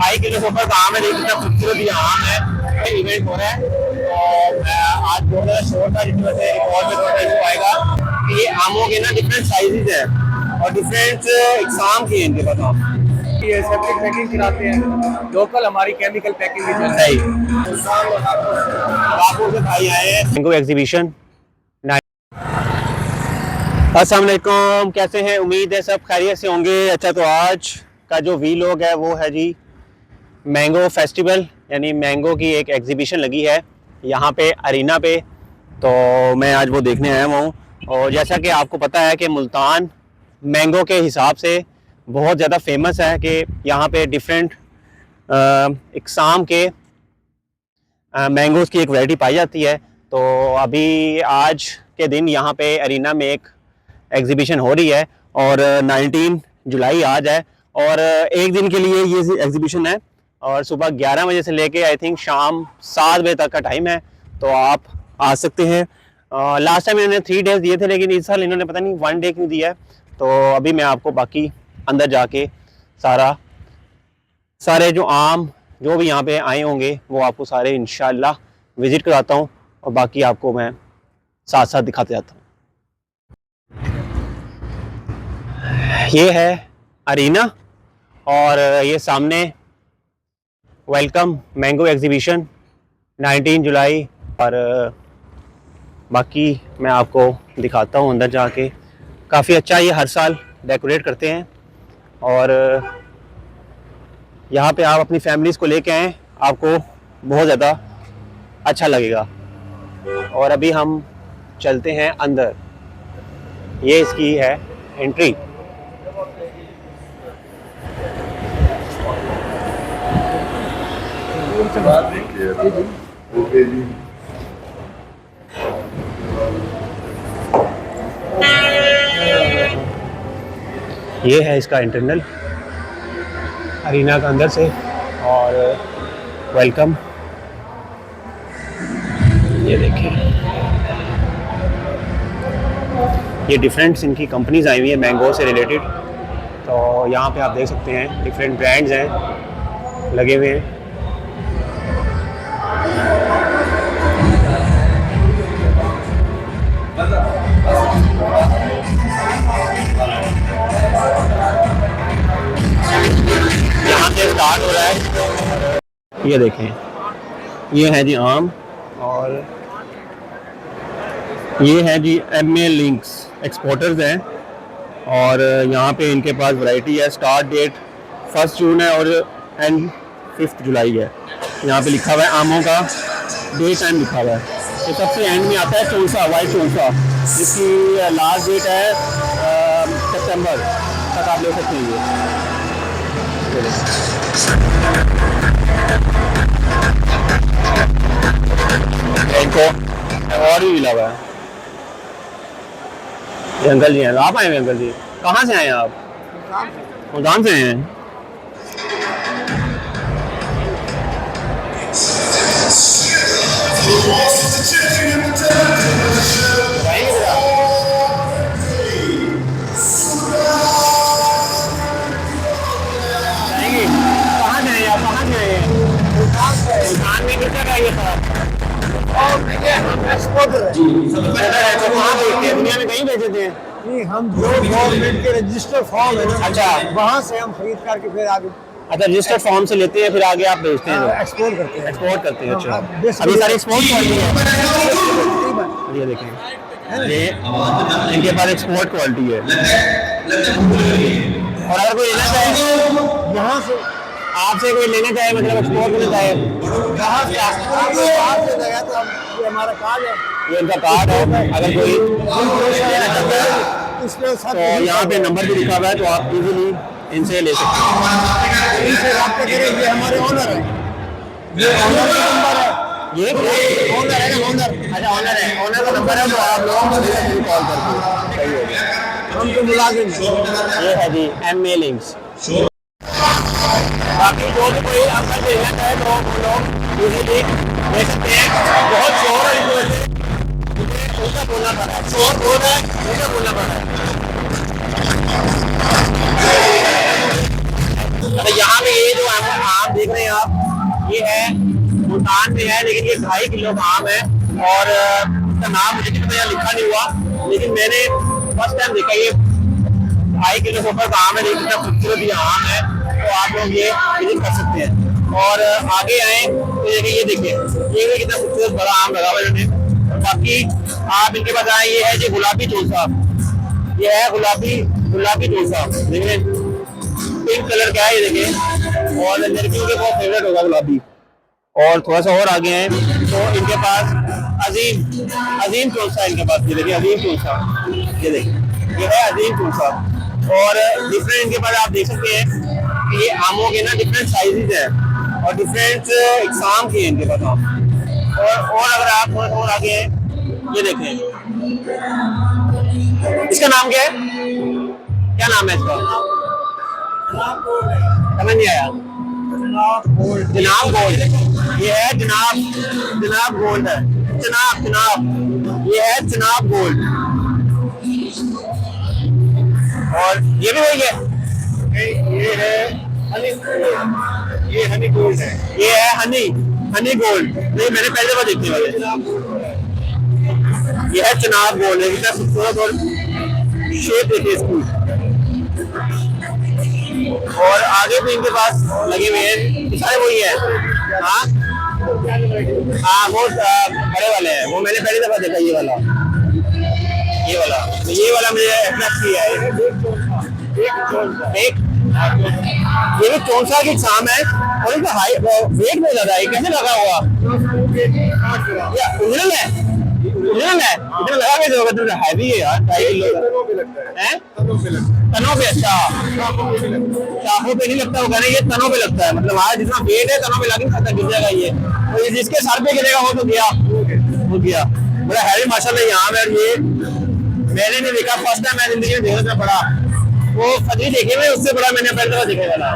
2.5 kilo से ऊपर का आम है। देखिए कितना खूबसूरत ये आम है। इवेंट हो रहा है और आज बहुत ज़्यादा शोर था, जिसकी वजह से रिकॉर्ड में थोड़ा इशू आएगा कि ये आमों के ना डिफरेंट साइजेज हैं और डिफरेंट इकसाम के इनके पास आम। ये सेपरेट पैकिंग कराते हैं, लोकल हमारी केमिकल पैकिंग की जो सही बापू से भाई आए हैं मैंगो एग्जीबिशन। अस्सलाम वालेकुम, कैसे हैं? उम्मीद है सब खैरियत से होंगे। अच्छा, तो आज का जो वीलॉग है वो है जी मैंगो फेस्टिवल, यानी मैंगो की एक एग्जीबिशन लगी है यहाँ पे अरीना पे। तो मैं आज वो देखने आया हुआ हूँ। और जैसा कि आपको पता है कि मुल्तान मैंगो के हिसाब से बहुत ज़्यादा फेमस है कि यहाँ पे डिफरेंट इकसाम के मैंगोज़ की एक वैरायटी पाई जाती है। तो अभी आज के दिन यहाँ पे अरीना में एक एग्जीबिशन हो रही है और 19 जुलाई आज है और एक दिन के लिए ये एग्जीबिशन है और सुबह 11 बजे से लेके आई थिंक शाम 7 बजे तक का टाइम है। तो आप आ सकते हैं। लास्ट टाइम इन्होंने 3 डेज दिए थे, लेकिन इस साल इन्होंने पता नहीं 1 डे क्यों दिया है। तो अभी मैं आपको बाकी अंदर जाके सारे जो आम जो भी यहाँ पे आए होंगे वो आपको सारे इंशाल्लाह विज़िट कराता हूँ और बाकी आपको मैं साथ साथ दिखाते जाता हूँ। ये है अरीना और ये सामने वेलकम मैंगो एग्जीबिशन 19 जुलाई। और बाकी मैं आपको दिखाता हूँ अंदर जाके। काफ़ी अच्छा ये हर साल डेकोरेट करते हैं और यहाँ पे आप अपनी फैमिलीज़ को लेके आएँ, आपको बहुत ज़्यादा अच्छा लगेगा। और अभी हम चलते हैं अंदर। ये इसकी है एंट्री। ये है इसका इंटरनल अरीना का अंदर से और वेलकम। ये देखिए, ये डिफरेंट्स इनकी कंपनीज आई हुई है मैंगो से रिलेटेड। तो यहाँ पे आप देख सकते हैं डिफरेंट ब्रांड्स हैं लगे हुए हैं। यहाँ से स्टार्ट हो रहा है। ये देखें, ये है जी आम और ये है जी MA लिंक्स एक्सपोर्टर्स हैं और यहाँ पे इनके पास वैरायटी है। स्टार्ट डेट 1 जून है और एंड 5 जुलाई है। यहाँ पे लिखा हुआ है आमों का डे टाइम लिखा हुआ है। ये सबसे एंड में आता है चौंसा, वाइट चौंसा, जिसकी लास्ट डेट है सितंबर तक आप ले सकते हैं। इनको और भी मिला हुआ है। ये अंकल जी हैं, आप आए हैं? अंकल जी कहाँ से आए हैं आप? मुल्तान से हैं। कहाँ से आए आप? कहाँ से आए हैं? मुल्तान में कितना का ये था? तो वहाँ बेचते हैं, दुनिया में कहीं बेचते हैं? नहीं, हम जो गवर्नमेंट के रजिस्टर फॉर्म है ना, अच्छा, वहाँ से हम खरीद करके फिर आगे अच्छा रजिस्टर्ड फॉर्म से लेते हैं फिर आगे आप बेचते हैं? एक्सपोर्ट करते हैं। एक्सपोर्ट करते हैं। अच्छा, बेसिकली अभी सारे एक्सपोर्ट क्वालिटी है। ये देखें, ये इनके पास एक्सपोर्ट क्वालिटी है। और अगर कोई लेना चाहे यहाँ से, आपसे, कोई लेना चाहे मतलब एक्सपोर्ट करना चाहे, यहाँ से बाहर से गया तो ये हमारा कार्ड है, ये इनका कार्ड है। अगर कोई लेना चाहता है इसमें तो यहाँ पे नंबर भी लिखा हुआ है, तो आप इजीली इनसे ले सकते हैं। इनसे रब्ता करें। ये हमारे ऑनर है, ये ऑनर का नंबर है। ये ऑनर है ना, ऑनर। अच्छा, ऑनर है, ऑनर का नंबर है, तो आप लोग कॉल करके सही हो गया। हम तो मुलाजिम हैं। ये है जी MA लिंक्स। बाकी जो भी कोई अंदर देखना चाहे तो वो लोग इजीली देख सकते हैं। बहुत शोर है, इस वजह से मुझे उल्टा बोलना पड़ रहा है। शोर बहुत है, उल्टा बोलना पड़ रहा है। तो यहाँ पे ये जो आम देख रहे हैं आप, ये है मुल्तान में है, लेकिन ये 2.5 किलो का आम है। और इसका नाम मुझे कितना यहाँ लिखा नहीं हुआ, लेकिन मैंने फर्स्ट टाइम देखा। ये 2.5 किलो के ऊपर का आम है, लेकिन कितना खूबसूरत ये आम है। तो आप लोग ये विजिट कर सकते हैं। और आगे आए तो ये देखिए, ये कितना खूबसूरत बड़ा आम लगा हुआ है इन्होंने। बाकी आप इनके पास आए, ये है जी गुलाबी चौसा, ये है गुलाबी चौसा, देखिए पिंक कलर का है ये देखिए, और लड़कियों के बहुत फेवरेट होगा गुलाबी। और थोड़ा सा और आगे हैं तो इनके पास अजीम चौसा है इनके पास, ये देखिए अजीम चौसा, ये देखिए ये है अजीम चौसा। और डिफरेंट इनके पास आप देख सकते हैं कि ये आमों के ना डिफरेंट साइजेज हैं और डिफरेंट एग्जाम के हैं इनके पास आम। और अगर आप थोड़ा और आगे हैं, ये देखें, इसका नाम क्या है, क्या नाम है इसका, समझ नहीं आया। जनाब गोल्ड, ये है जनाब गोल्ड है, जनाब ये है जनाब गोल्ड। और ये भी वही है, ये है हनी गोल्ड है, ये है हनी गोल्ड। नहीं, मैंने पहले बार देखने वाले। ये है चनाब गोल्ड है, कितना खूबसूरत और शेप देखिए इसकी। और आगे भी इनके पास लगे हुए हैं, सारे वही है। हाँ वो बड़े वाले हैं, वो मैंने पहली दफा देखा। ये वाला मुझे अट्रैक्ट किया है। एक ये भी 64 की शाम है और इनका वेट बहुत ज्यादा है, कैसे लगा हुआ, ओरिजिनल है इतना लगा कैसे होगा, तो हैवी है यार, 2.5 किलो है। तनों पे, अच्छा चाकू पे नहीं लगता होगा ना, ये तनों पे लगता है, मतलब हमारा जितना वेट है तनों पे लगे खाता गिर जाएगा ये। तो ये जिसके सर पे गिरेगा वो तो गया बड़ा हैवी माशाल्लाह यहाँ में। ये मैंने नहीं देखा, फर्स्ट टाइम मैं जिंदगी में देखा था बड़ा, वो कभी देखे हुए उससे बड़ा मैंने पहले दफा देखा वाला।